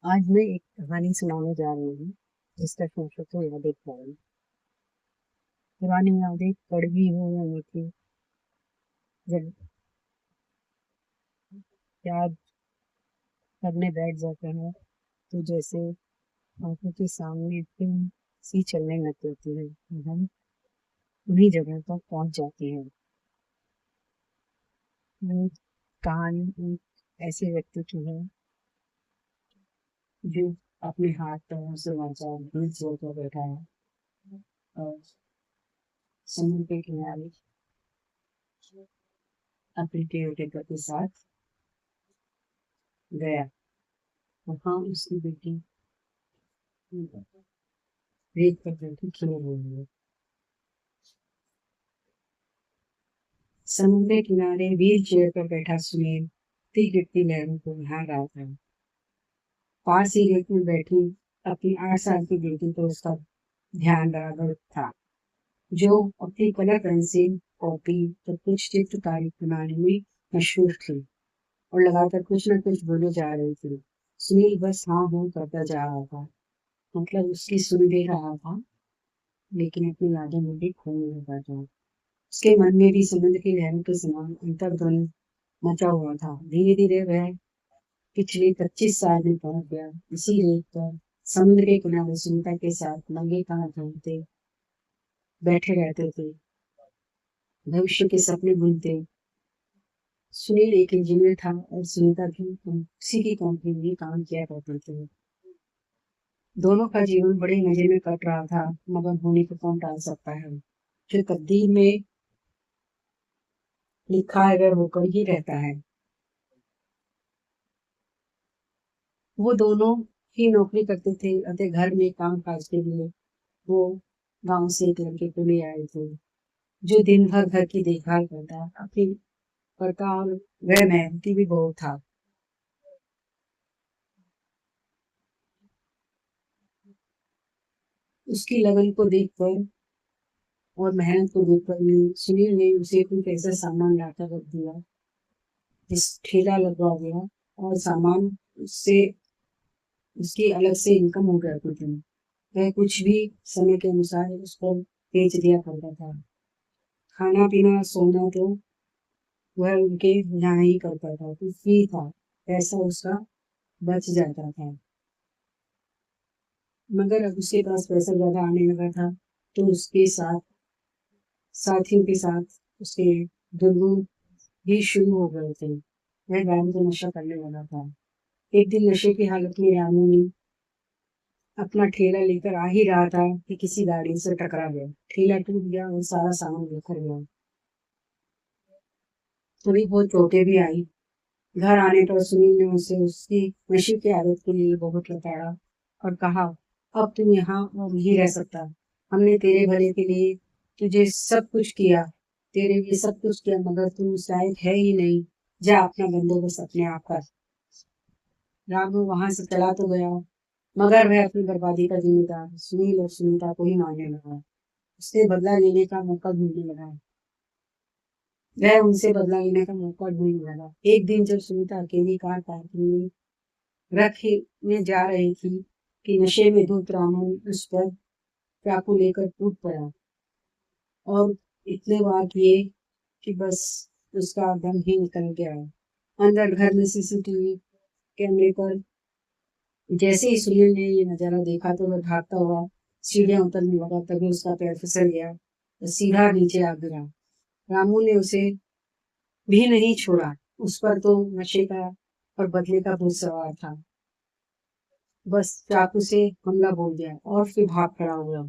आज मैं एक कहानी सुनाने जा रही हूँ जिसका शीर्षक है यादें पुरानी। पुरानी यादें कड़वी हो या मीठी, जब याद करने बैठ जाते हैं तो जैसे आंखों के सामने फिल्म सी चलने लग जाती है। हम उन्हीं जगह पर पहुंच जाते हैं। वो कहानी एक ऐसे व्यक्ति की है जो अपने हाथ पैरों से वाचा दिल जोड़ कर बैठा है और समुद्र के किनारे अपने केयरटेकर के साथ गया। वहाँ उसकी बेटी रेत पर बैठी खिल रही है। समुद्र किनारे व्हील चेयर पर बैठा सुनील ती गिरती लहरों को निहार रहा था। पास ही रेत में बैठी अपनी 8 साल की बेटी पर उसका ध्यान बराबर था, जो अपनी कलर पेंसिल कॉपी तो कुछ चित्रकारी बनाने में मशहूर थी और लगातार कुछ न कुछ बोले जा रही थी। सुनील बस हाँ हूँ करता जा रहा था, मतलब उसकी सुन भी रहा था लेकिन अपनी यादों में भी खो नहीं पाता। उसके मन में भी समुद्र की लहरों के समान अंतर्द्वंद मचा हुआ था। धीरे धीरे वह पिछले 25 साल में पहुंच गया। इसी रेत पर समुद्र के किनारे सुनीता के साथ नंगे पांव घूमते बैठे रहते थे, भविष्य के सपने बुनते। सुनील एक इंजीनियर था और सुनीता भी उसी की कंपनी में काम किया करते थे। दोनों का जीवन बड़े मजे में कट रहा था, मगर होने को कौन टाल सकता है। जो तकदीर में लिखा है वह होकर ही रहता है। वो दोनों ही नौकरी करते थे अतः घर में काम काज के लिए वो गांव से एक लड़के को ले आए थे, जो दिन भर घर की देखभाल करता और वह मेहनती भी बहुत था। उसकी लगन को देखकर और मेहनत को देखकर सुनील ने उसे कुछ ऐसा सामान लाकर रख दिया जिस ठेला लगवा दिया और सामान उससे उसकी अलग से इनकम हो गया कुछ दिन। वह कुछ भी समय के अनुसार उसको बेच दिया करता था। खाना पीना सोना तो वह उनके यहाँ ही करता था, तो फ्री था, पैसा उसका बच जाता था। मगर अब उसके पास पैसा ज्यादा आने लगा था तो उसके साथ साथियों के साथ उसके दुर्गुण भी शुरू हो गए थे। वह दारू का नशा करने लगा था। एक दिन नशे की हालत में रामू ने अपना ठेला लेकर आ ही रहा था कि किसी गाड़ी से टकरा गया। ठेला टूट गया और सारा सामान बिखर गया। थोड़ी बहुत चोटें भी आई। घर आने पर सुनील ने उसे उसकी नशे की आदत के लिए बहुत लताड़ा और कहा, अब तुम यहाँ और नहीं रह सकता। हमने तेरे भले के लिए तुझे सब कुछ किया, तेरे लिए सब कुछ किया, मगर तू उस लायक है ही नहीं। जा अपना बंदोबस्त अपने आप कर। रामू वहां से चला तो गया, मगर वह अपनी बर्बादी का जिम्मेदार सुनील और सुनीता को ही मानने लगा। उसने बदला लेने का मौका ढूंढने लगा। वह उनसे बदला लेने का मौका ढूंढने लगा। एक दिन जब सुनीता अकेली कार पार्किंग में रखने जा रही थी कि नशे में धुत रामू उस पर चाकू लेकर टूट पड़ा और इतने बार किए कि बस उसका दम ही निकल गया। अंदर घर में सीसीटीवी कैमरे पर जैसे ही सुनील ने ये नजारा देखा तो वह भागता हुआ सीढ़ियां उतरने लगा। तभी उसका पैर फिसल गया तो सीधा नीचे आ गिरा। रामू ने उसे भी नहीं छोड़ा। उस पर तो नशे का और बदले का भूत सवार था। बस चाकू से हमला बोल दिया और फिर भाग खड़ा हुआ।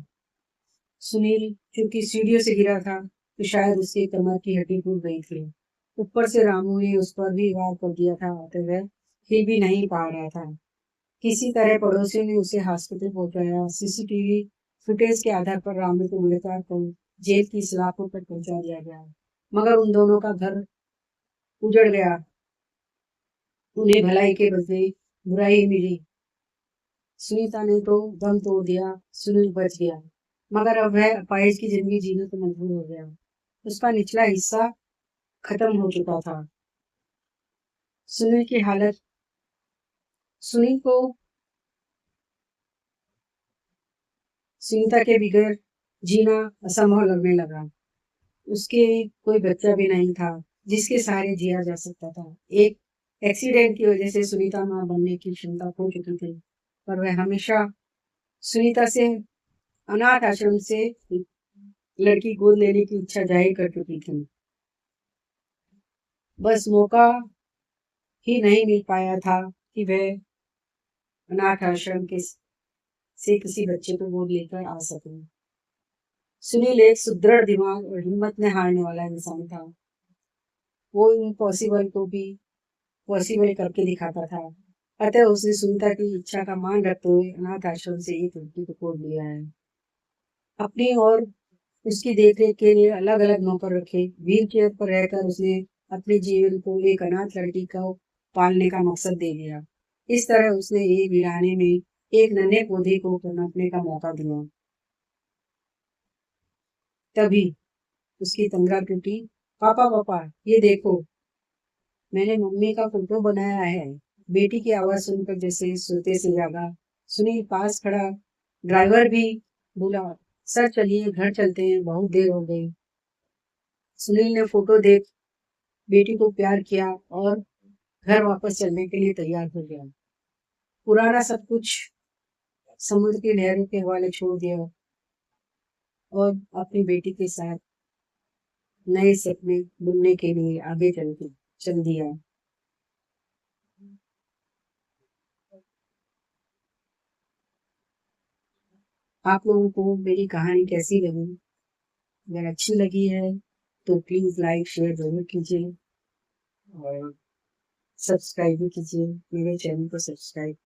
सुनील क्योंकि सीढ़ियों से गिरा था तो शायद उसकी कमर की हड्डी टूट गई थी। ऊपर से रामू ने उस पर भी वार कर दिया था तो वह हिल भी नहीं पा रहा था। किसी तरह पड़ोसियों ने उसे हॉस्पिटल पहुंचाया। सीसीटीवी फुटेज के आधार पर रामू को गिरफ्तार कर जेल की सलाखों पर पहुंचा दिया गया। मगर उन दोनों का घर उजड़ गया। उन्हें भलाई के बदले बुराई मिली। सुनीता ने तो दम तोड़ दिया, सुनील बच गया, मगर अब वह अपाहिज की जिंदगी जीने को मजबूर हो गया। उसका निचला हिस्सा खत्म हो चुका था। सुनील की हालत सुनील को सुनीता के बगैर जीना असंभव लगने लगा। उसके कोई बच्चा भी नहीं था जिसके सहारे जिया जा सकता था। एक एक्सीडेंट की वजह से सुनीता मां बनने की क्षमता खो चुकी थी, पर वह हमेशा सुनीता से अनाथ आश्रम से लड़की गोद लेने की इच्छा जाहिर कर चुकी थी। बस मौका ही नहीं मिल पाया था कि वह अनाथ आश्रम के से किसी बच्चे को गोद लेकर आ सके। सुनील एक सुदृढ़ दिमाग और हिम्मत न हारने वाला इंसान था। वो इम्पॉसिबल को भी पॉसिबल करके दिखाता था। अतः उसने सुनीता की इच्छा का मान रखते हुए अनाथ आश्रम से एक लड़की को गोद लिया है। अपनी और उसकी देखरेख के लिए अलग अलग नौकर रखे। व्हील चेयर पर रहकर उसने अपने जीवन को एक अनाथ लड़की को पालने का मकसद दे लिया। इस तरह उसने एक वीराने में एक नन्हे पौधे को पनपने का मौका दिया। तभी उसकी तंद्रा टूटी। पापा पापा, ये देखो, मैंने मम्मी का फोटो बनाया है। बेटी की आवाज सुनकर जैसे सोते से जागा। सुनील पास खड़ा ड्राइवर भी बोला, सर चलिए घर चलते हैं, बहुत देर हो गई। सुनील ने फोटो देख बेटी को प्यार किया और घर वापस चलने के लिए तैयार हो गया। पुराना सब कुछ समुद्र की लहरों के हवाले छोड़ दिया और अपनी बेटी के साथ नए सपने बुनने के लिए आगे चल दिया। आप लोगों को मेरी कहानी कैसी लगी? अगर अच्छी लगी है तो प्लीज लाइक शेयर जरूर कीजिए और सब्सक्राइब भी कीजिए। मेरे चैनल को सब्सक्राइब